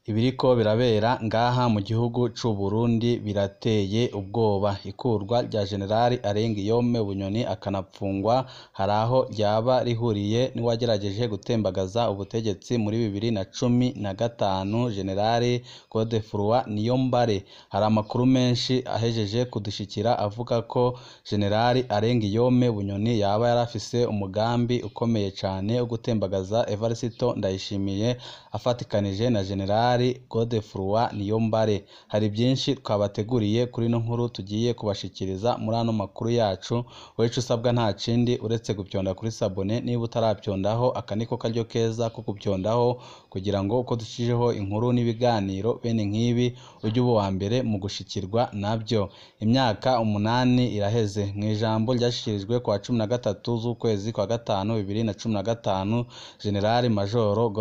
Ibiriko birabera ngaha mu gihugu c'u Burundi birateye ubwoba. Ikurwa rya Generali Niyombare akanapfungwa haraho ryaba rihuriye niwagerageje gutembagaza ubutegetsi muri 2015 Generali Niyombare. Hari amakuru menshi ahejeje kudushikira avuga ko Generali Niyombare yaba yarafise umugambi ukomeye cane wo gutembagaza Evariste Ndayishimiye afatikanije na Generali Niyombare. Hari byinshi twabateguriye kuri no nkuru tugiye kubashikiriza muri ano makuru yacu. Wecu usabwa nta kindi uretse gupyonda kuri sabone niba utarapyondaho akaniko karyo keza ko gupyondaho kugira ngo uko dushijeho inkuru n'ibiganiro bene nk'ibi ujye uba wa mbere mu gushikirwa nabyo. Imyaka 8 iraheze mu ijambo ryashikirijwe kwa 13 z'ukwezi kwa 5 2015 Generali Majoro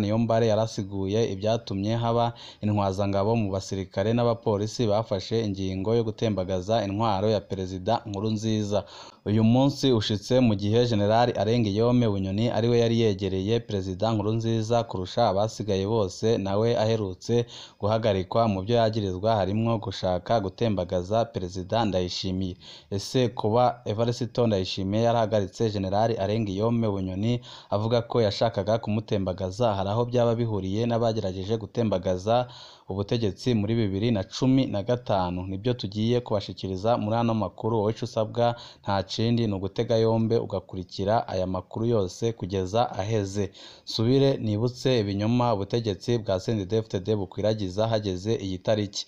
Niyombare yarasiguye ibyatumye haba intwazangabo mu basirikare n'abapolisi bafashe ingingo yo gutembagaza intwaro ya Perezida Nkurunziza. Uyu munsi ushitse mu gihe Generali Niyombare ariwe yari yegereye Perezida Nkurunziza kurusha abasigaye bose, nawe aherutse guhagarikwa mu byo yagirizwa harimwo gushaka gutembagaza Perezida Ndayishimiye. Ese kuba Evariste Ndayishimiye yarahagaritse Generali Niyombare avuga ko yashakaga kumutembagaza haraho byaba bihuriye n'abagerageje gutembagaza ubutegetsi muri 2015? Nibyo tugiye kubashikiriza muri ano makuru. Wowe usabwa nta kindi no gutega yombe ugakurikira aya makuru yose kugeza aheze. Subire nibutse ibinyoma ubutegetsi bwa CNDD-FDD bukwiragiza hageze iyi tariki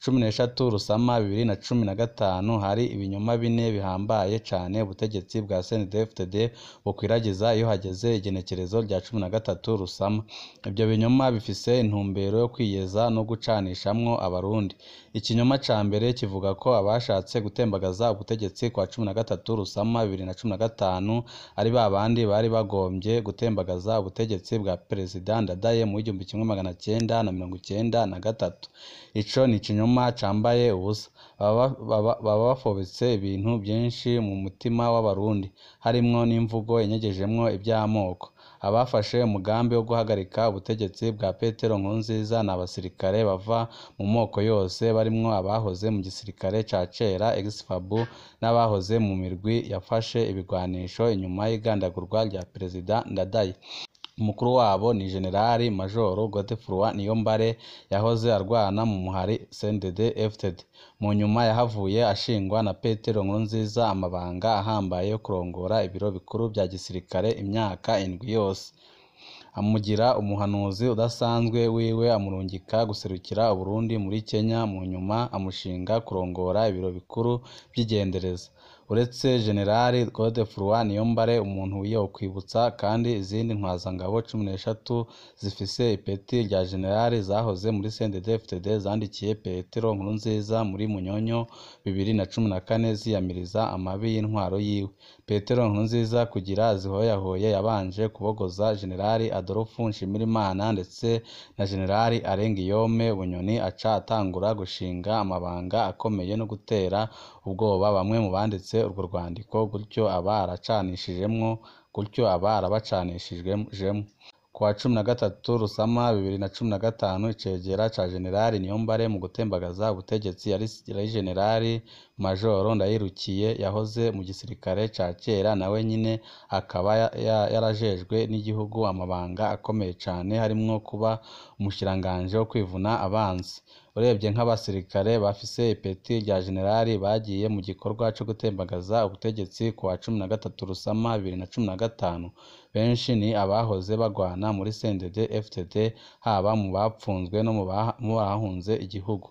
13 Rusama 2015. Hari ibinyoma bine bihambaye cane ubutegetsi bwa CNDD-FDD bukwiragiza iyo hageze igenekerezo rya 13 Rusama. Ibyo binyoma bifise intumbero yo kwiyeza no gucanishamwo abarundi. Ikinyoma ca mbere kivuga ko abashatse gutembagaza ubutegetsi kwa 13 Rusama 2015 ari babandi bari bagombye gutembagaza ubutegetsi bwa Perezida Ndadaye mu 1993. Ico ni ikinyoma cambaye ubusa. Baba bafobetse ibintu byinshi mu mutima w'abarundi, harimwo n'imvugo inyegejemwo iby'amoko. Abafashe umugambi wo guhagarika ubutegetsi bwa Petero Nkurunziza n'abasirikare bava mu moko yose, barimwo abahoze mu gisirikare ca kera ex-FABU n'abahoze mu mirwi yafashe ibigwanisho inyuma y'igandagurwa rya Perezida Ndadaye. Umukuru wabo ni Generali Majoro Niyombare yahoze arwana mu muhari CNDD-FDD. Mu nyuma yahavuye ashingwa na Petero Nkurunziza amabanga ahambaye yo kurongora ibiro bikuru bya gisirikare imyaka 7 yose. Amugira umuhanuzi udasanzwe wiwe, amurungika guserukira Burundi muri Kenya, mu nyuma amushinga kurongora ibiro bikuru by'igendereza. Uretse Generali Niyombare, umuntu wiyo kwibutsa kandi izindi ntwazangabo 13 zifise ipeti rya Generali zahoze muri CNDD-FDD zandikiye Petero Nkurunziza muri Munyonyo 2014 ziyamiriza amabi y'intwaro yiwe. Petero Nkurunziza kugira zihoyahoye yabanje kubogoza Generali Adolphe Nshimirimana ndetse na Generali Niyombare aca atangura gushinga amabanga akomeye no gutera ubwoba bamwe mu banditse urwo rwandiko, gutyo arabacanishijemo. Kwa 13 Rusama 2015 icegera ca Generali Niyombare mu gutembagaza ubutegetsi yari Generali Majoro Ndayirukiye yahoze mu gisirikare ca kera, nawe nyine akaba yarajejwe n'igihugu amabanga akomeye cane harimwo kuba umushiranganje wo kwivuna abanzi. Urebye nk'abasirikare bafise ipeti rya Generali bagiye mu gikorwa cyo gutembagaza ubutegetsi kwa 13 Rusama 2015, benshi ni abahoze bagwana muri CNDD-FDD, haba mu bapfunzwe no mu bahunze igihugu.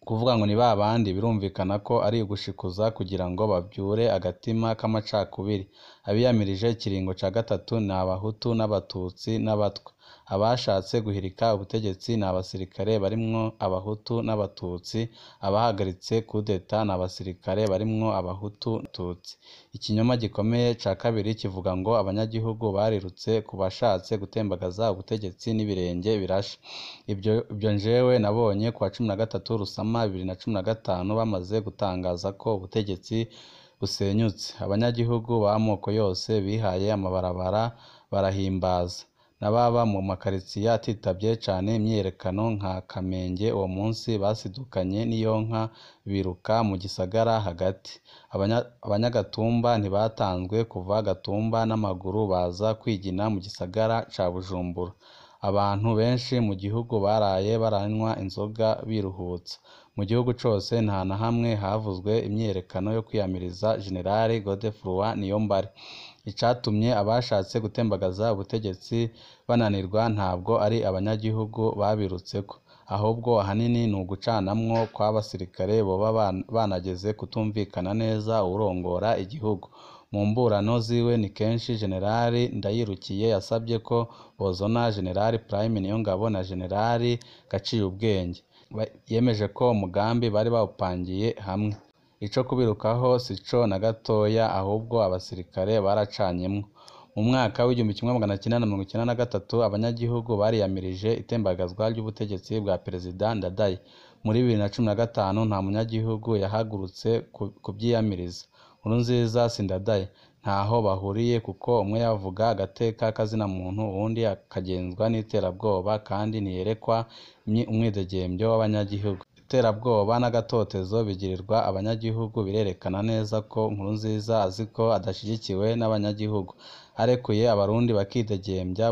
Kuvuga ngo ni babandi birumvikana ko ari ugushikuza kugira ngo babyure agatima k'amacakubiri. Abiyamirije ikiringo ca gatatu ni abahutu n'abatutsi n'abatwa. Abashatse guhirika ubutegetsi ni abasirikare barimwo abahutu n'abatutsi. Abahagaritse kudeta ni abasirikare barimwo abahutu n'abatutsi. Ikinyoma gikomeye ca kabiri kivuga ngo abanyagihugu barirutse ku bashatse gutembagaza ubutegetsi n'ibirenge birashe. Ibyo njewe nabonye kwa 13 Rusama 2015 bamaze gutangaza ko ubutegetsi busenyutse. Abanyagihugu b'amoko yose bihaye amabarabara barahimbaza. n'ababa mu makaritsiye atitabye cane imyiyerekano nka Kamenge uwo munsi basidukanye n'iyonka biruka mu gisagara hagati. Abanyagatumba ntibatanzwe kuva Gatumba n'amaguru baza kwigina mu gisagara ca Bujumbura. Abantu benshi mu gihugu baraye baranywa inzoga biruhutsa. Mu gihugu cose nta na hamwe havuzwe imyiyerekano yo kwiyamiriza Jenerali Godefroid Niyombare. Icatumye abashatse gutembagaza ubutegetsi bananirwa ntabwo ari abanyagihugu babirutseko, ahubwo ahanini ni ugucanamwo kw'abasirikare boba banageze kutumvikana neza uwurongora igihugu. Mu mburano ziwe ni kenshi Jenerali Ndayirukiye yasabye ko bozana Jenerali Prime Niyongabo na Jenerali Gaciyubwenge. Yemeje ko umugambi bari bawupangiye hamwe. Ico kubirukaho sico na gatoya, ahubwo abasirikare baracanyemwo. Mu mwaka w'1993 abanyagihugu bariyamirije itembagazwa ry'ubutegetsi bwa Perezida Ndadaye. Muri 2015 nta munyagihugu yahagurutse kuvyiyamiriza. Nkurunziza si Ndadaye ntaho bahuriye kuko umwe yavuga agateka kazina muntu uwundi akagenzwa n'iterabwoba kandi ntiyerekwa umwidegemvyo w'abanyagihugu. Iterabwoba n'agatotezo bigirirwa abanyagihugu birerekana neza ko Nkurunziza azi ko adashigikiwe n'abanyagihugu. Arekuye abarundi bakidegemvya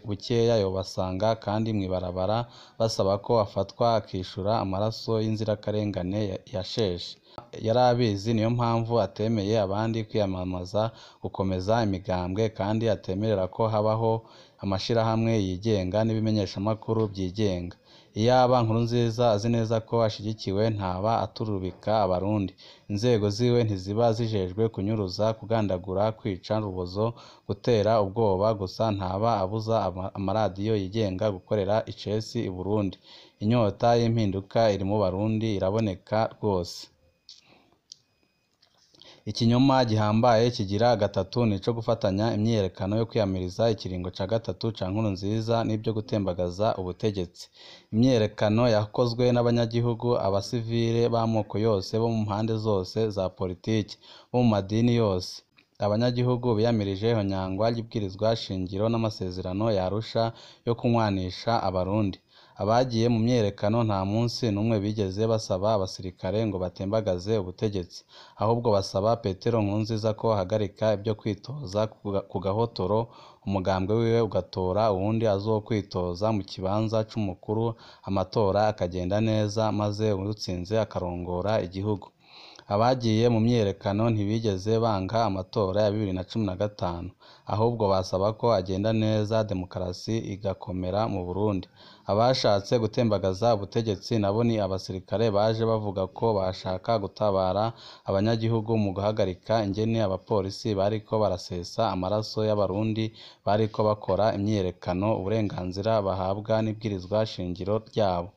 bukeya yobasanga kandi mw'ibarabara basaba ko afatwa akishura amaraso y'inzirakarengane yasheshe. Yari abizi, niyo mpamvu atemeye abandi kwiyamamaza gukomeza imigambwe kandi atemerera ko habaho amashirahamwe yigenga n'ibimenyeshamakuru vyigenga. Iyaba Nkurunziza azi neza ko ashigikiwe ntaba aturubika abarundi. Inzego ziwe ntiziba zijejwe kunyuruza, kugandagura, kwica urubozo, gutera ubwoba gusa, ntaba abuza amaradiyo yigenga gukorera icesi i Burundi. Inyota y'impinduka iri mu Barundi iraboneka rwose. Ikinyoma gihambaye kigira gatatu nico gufatanya imyiyerekano yo kwiyamiriza ikiringo ca gatatu ca Nkurunziza n'ibyo gutembagaza ubutegetsi. Imyiyerekano yakozwe n'abanyagihugu, abasivile b'amoko yose bo mu mpande zose za politiki, bo mu madini yose. Abanyagihugu biyamirije ihonyangwa ry'ibwirizwa shingiro n'amasezerano ya Arusha yo kunywanisha abarundi. Abagiye mu myiyerekano nta munsi n'umwe bigeze basaba abasirikare ngo batembagaze ubutegetsi, ahubwo basaba Petero Nkurunziza ko ahagarika ibyo kwitoza ku gahotoro, umugambwe wiwe ugatora uwundi azokwitoza mu kibanza c'umukuru, amatora akagenda neza maze uwutsinze akarongora igihugu. Abagiye mu myiyerekano ntibigeze banka amatora ya 2015, ahubwo basaba ko agenda neza, demokarasi igakomera mu Burundi. Abashatse gutembagaza ubutegetsi nabo ni abasirikare baje bavuga ko bashaka gutabara abanyagihugu mu guhagarika ingene abapolisi bariko barasesa amaraso y'abarundi bariko bakora imyiyerekano, uburenganzira bahabwa n'ibwirizwa shingiro ryabo.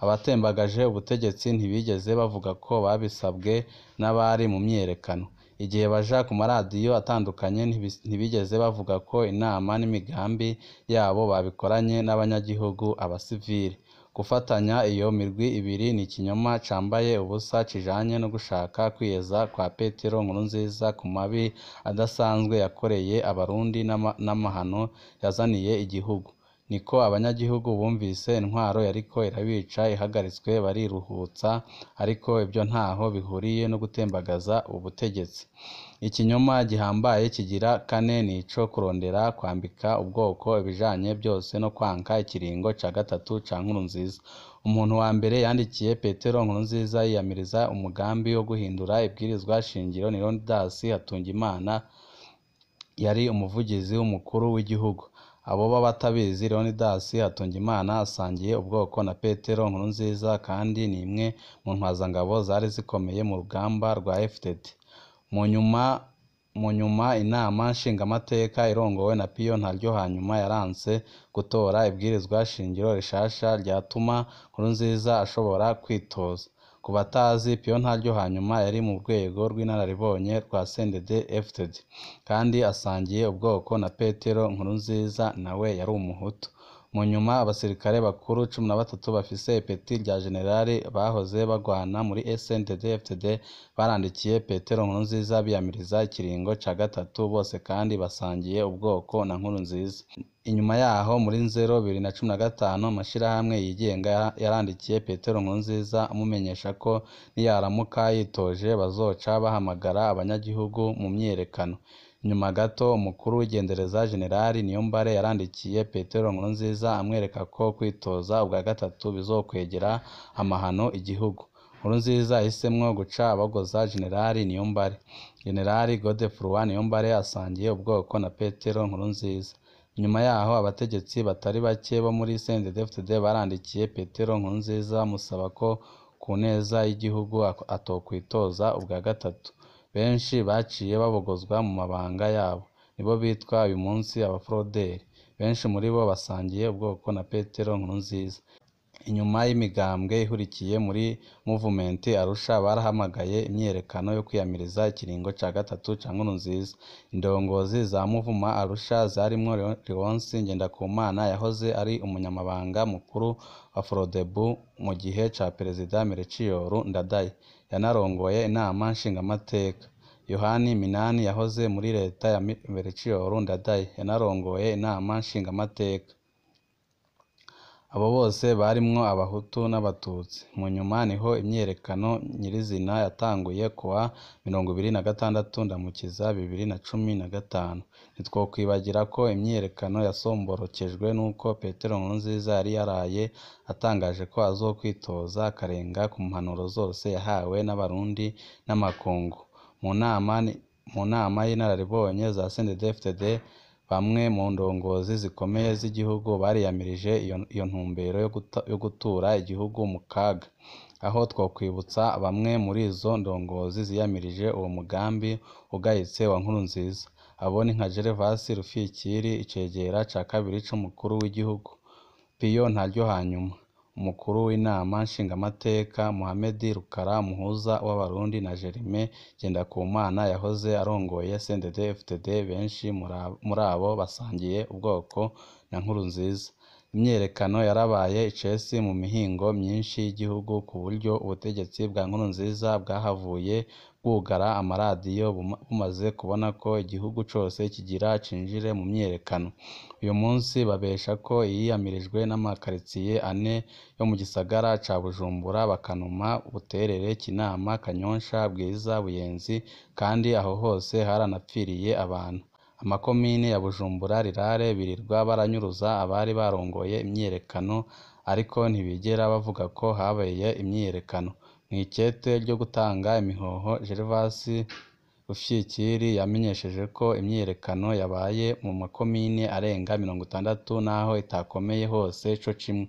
Abatembagaje ubutegetsi ntibigeze bavuga ko babisabwe n'abari mu myiyerekano. Igihe baja ku maradiyo atandukanye ntibigeze bavuga ko inama n'imigambi yabo babikoranye n'abanyagihugu, abasivili. Gufatanya iyo mirwi ibiri ni ikinyoma cambaye ubusa kijanye no gushaka kwiyeza kwa Petero Nkurunziza ku mabi adasanzwe yakoreye abarundi n'amahano yazaniye igihugu. Niko abanyagihugu bumvise intwaro yariko irabica ihagaritswe bariruhutsa, ariko ibyo ntaho bihuriye no gutembagaza ubutegetsi. Ikinyoma gihambaye kigira kane nico kurondera kwambika ubwoko ibijanye byose no kwanka ikiringo ca gatatu ca Nkurunziza. Umuntu wa mbere yandikiye Petero Nkurunziza yiyamiriza umugambi wo guhindura ibwirizwa shingiro ni Hatungimana, yari umuvugizi w'umukuru w'igihugu. Abo batabizi, Leonidas Hatungimana asangiye ubwoko na Petero Nkurunziza kandi ni imwe mu ntwazangabo zari zikomeye mu rugamba rwa FDD. Mu nyuma inama nshingamateka irongowe na Piyo Ntaryohanyuma yaranse gutora ibwirizwa shingiro rishasha ryatuma Nkurunziza ashobora kwitoza. Ku batazi, Piyo Ntaryohanyuma yari mu rwego rw'inararibonye rwa CNDD-FDD kandi asangiye ubwoko na Petero Nkurunziza, nawe yari umuhutu. Mu nyuma abasirikare bakuru 13 bafise ipeti rya generali bahoze bagwana muri SNDD-FDD barandikiye Petero Nkurunziza biyamiriza ikiringo ca gatatu, bose kandi basangiye ubwoko na Nkurunziza. Inyuma yaho muri Nzero 2015 amashirahamwe yigenga yarandikiye Petero Nkurunziza amumenyesha ko niyaramuka yitoje bazoca bahamagara abanyagihugu mu myiyerekano. Nyuma gato umukuru w'igendereza generali Niyombare yarandikiye Petero Nkurunziza amwereka ko kwitoza ubwa gatatu bizokwegera amahano igihugu. Nkurunziza yahisemwo guca abagoza generali Niyombare. Generali Godefroid Niyombare asangiye ubwoko na Petero Nkurunziza. Nyuma yaho abategetsi batari bake bo muri CNDD-FDD barandikiye Petero Nkurunziza musaba ko ku neza y'igihugu atokwitoza ubwa gatatu. Benshi baciye babogozwa mu mabanga yabo, nibo bitwa uyu munsi abaforoderi. Benshi muri bo basangiye ubwoko na Petero Nkurunziza. Inyuma y'imigambwe ihurikiye muri Movement Arusha barahamagaye imyiyerekano yo kwiyamiriza ikiringo ca gatatu ca Nkurunziza. Indongozi za Movement Arusha zarimwo Leonce Ngendakumana yahoze ari umunyamabanga mukuru wa Frodebu mu gihe ca Perezida Melchior Ndadaye, yanarongoye inama nshingamateka. Yohani Minani yahoze muri leta ya Melchior Ndadaye, yanarongoye inama nshingamateka. Abo bose barimwo abahutu n'abatutsi. Mu nyuma niho imyiyerekano nyirizina yatanguye kuwa 26 Ndamukiza 2015. Ntitwokwibagira ko imyiyerekano yasomborokejwe n'uko Petero Nkurunziza yari yaraye atangaje ko azokwitoza akarenga ku mpanuro zose yahawe n'abarundi n'amakungu. Mu nama y'inararibonye za CNDD-FDD bamwe mu ndongozi zikomeye z'igihugu bariyamirije iyo ntumbero yo gutura igihugu mu kaga. Aho twokwibutsa bamwe muri izo ndongozi ziyamirije uwo mugambi ugayitse wa Nkurunziza. Abo ni nka Gervasi Rufyikiri, icegera ca kabiri c'umukuru w'igihugu, Piyo Ntaryohanyuma, umukuru w'inama nshingamateka, Mohamed Rukara umuhuza w'abarundi na Jerime Ngendakumana yahoze arongoye CNDD-FDD. Benshi muri abo basangiye ubwoko na Nkurunziza. Imyiyerekano yarabaye icesi mu mihingo myinshi y'igihugu ku buryo ubutegetsi bwa Nkurunziza bwahavuye bwugara amaradiyo bumaze kubona ko igihugu cose kigira cinjire mu myiyerekano. Uyu munsi babesha ko yiyamirijwe n'amakaritsiye 4 yo mu gisagara ca Bujumbura, Bakanuma, Buterere, Kinama, Kanyosha, Bwiza, Buyenzi, kandi aho hose haranapfiriye abantu. Amakomine ya Bujumbura, Rirare birirwa baranyuruza abari barongoye imyiyerekano, ariko ntibigera bavuga ko habaye imyiyerekano. Mw'ikete ryo gutanga imihoho, Gervasi Rufyikiri yamenyesheje ko imyiyerekano yabaye mu makomine arenga 60 naho itakomeye hose co kimwe.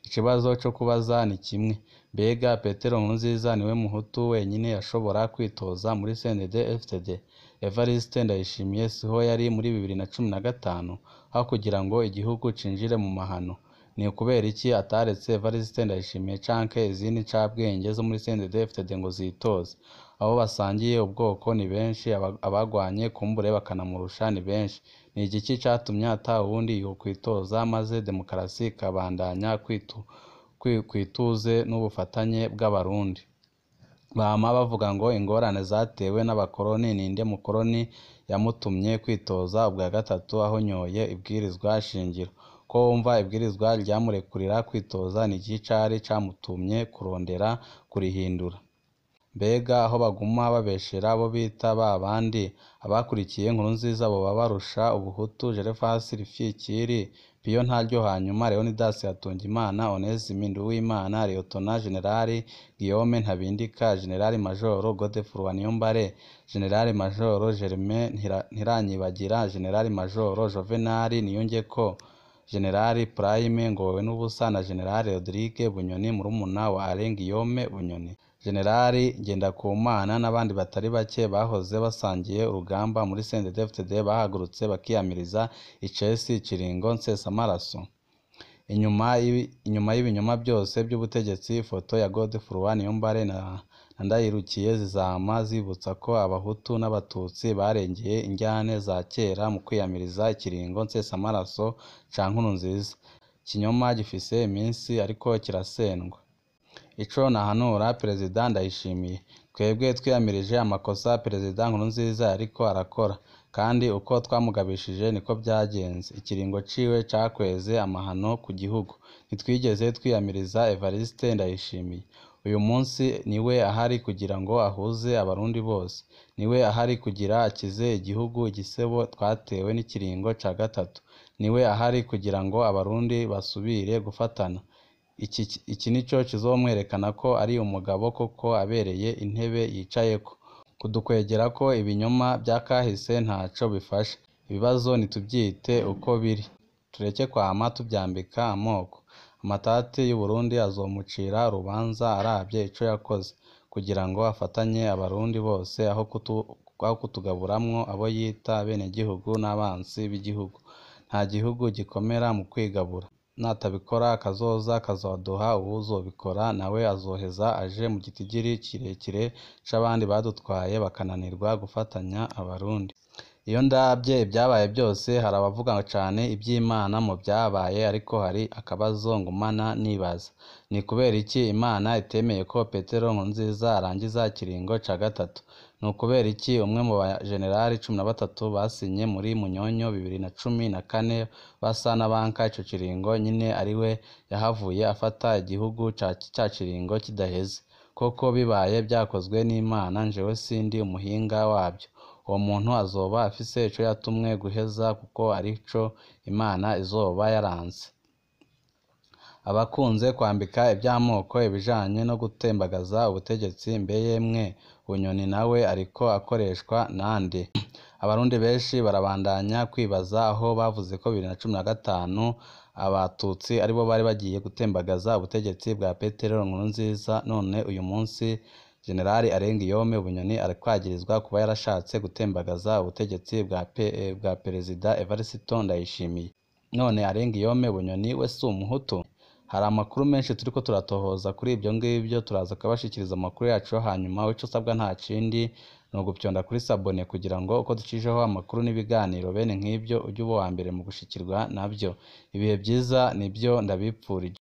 Ikibazo co kubaza ni kimwe: mbega Petero Nkurunziza niwe muhutu wenyine yashobora kwitoza muri CNDD-FDD? Evariste Ndayishimiye siho yari muri 2015 aho kugira ngo igihugu cinjire mu mahano? Ni ukubera iki ataretse Evariste Ndayishimiye canke izindi ncabwenge zo muri CNDD-FDD ngo zitoze? Abo basangiye ubwoko ni benshi, abagwanye kumbure bakanamurusha ni benshi. Ni igiki catumye ata wundi yokwitoza maze demokarasi ikabandanya kwituze n'ubufatanye bw'abarundi? Bama bavuga ngo ingorane zatewe n'abakoroni, ninde mukoroni yamutumye kwitoza ubwa gatatu ahonyoye ibwirizwa shingiro? Ko wumva ibwirizwa ryamurekurira kwitoza, ni iki cari camutumye kurondera kurihindura? Mbega aho baguma babeshera abo bita ba bandi abakurikiye Nkurunziza boba barusha ubuhutu Gervasi Rufyikiri, Piyo Ntaryohanyuma, Leonidas Hatungimana, Onesime Nduwimana, Lieutenant General Guillaume Ntabindika, General Major Godefroid Niyombare, General Major Germain Ntiranyibagira, General Major Juvenal Niyongeko, General Prime Ngowe n'ubusa na General Rodrigue Bunyoni murumuna wa Alain Guillaume Bunyoni. Generali Ngendakumana n'abandi batari bake bahoze basangiye urugamba muri CNDD-FDD bahagurutse bakiyamiriza icesi ikiringo nsesamaraso. Inyuma y'ibinyoma byose by'ubutegetsi, ifoto ya Godefroid Niyombare na Ndayirukiye zizama zibutsa ko abahutu n'abatutsi barengeye injyane za kera mu kwiyamiriza ikiringo nsesamaraso ca Nkurunziza. ikinyoma gifise iminsi ariko kirasendwa. Ico nahanura Perezida Ndayishimiye, twebwe twiyamirije amakosa Perezida Nkurunziza yariko arakora, kandi uko twamugabishije niko vyagenze. Ikiringo ciwe cakweze amahano ku gihugu. Ntitwigeze twiyamiriza Evariste Ndayishimiye. Uyu munsi niwe ahari kugira ngo ahuze abarundi bose. Niwe ahari kugira akize igihugu igisebo twatewe n'ikiringo ca gatatu. Niwe ahari kugira ngo abarundi basubire gufatana. Iki nico kizomwerekana ko ari umugabo koko abereye intebe yicayeko. Kudukwegera ko ibinyoma vyakahise ntaco bifasha. Ibibazo nituvyite uko biri. Tureke kwama tuvyambika amoko. Amatati y'Uburundi azomucira urubanza aravye ico yakoze, kugira ngo afatanye abarundi bose aho kutugaburamwo abo yita benegihugu n'abansi b'igihugu. Nta gihugu gikomera mu kwigabura. Natabikora kazoza kazoduha uwuzobikora, nawe azoheza aje mu gitigiri kirekire c'abandi badutwaye bakananirwa gufatanya abarundi. Iyo ndavye ibyabaye byose hari abavuga cane ivy'Imana mu vyabaye, ariko hari akabazo ngumana nibaza. Ni kubera iki Imana itemeye ko Petero Nkurunziza arangiza ikiringo ca gatatu? Ni ukubera iki umwe mu bajenerali 13 basinye muri Munyonyo 2014 basa n'abanka ico kiringo nyine ariwe yahavuye afata igihugu ca kiringo kidaheze? Koko bibaye vyakozwe n'Imana, njewe sindi umuhinga wabyo. Uwo muntu azoba afise ico yatumwe guheza, kuko arico Imana izoba yaranze. Abakunze kwambika ivy'amoko ibijanye no gutembagaza ubutegetsi, mbe yemwe Bunyoni nawe ariko akoreshwa nande? Abarundi benshi barabandanya kwibaza aho bavuze ko 2015 abatutsi aribo bari bagiye gutembagaza ubutegetsi bwa Petero Nkurunziza, none uyu munsi General Arengiyome Bunyoni arakwagirizwa kuba yarashatse gutembagaza ubutegetsi bwa Perezida Evariste Ndayishimiye. None Arengiyome Bunyoni we si umuhutu? Hari amakuru menshi turiko turatohoza kuri ibyo ngibyo, turaza kubashikiriza amakuru yacu hanyuma. Ico usabwa nta kindi ni ugupyonda kuri sabone kugira ngo uko ducijeho amakuru n'ibiganiro bene nk'ibyo ujye uba wa mbere mu gushikirwa navyo. Ibihe byiza nibyo ndabipfurije.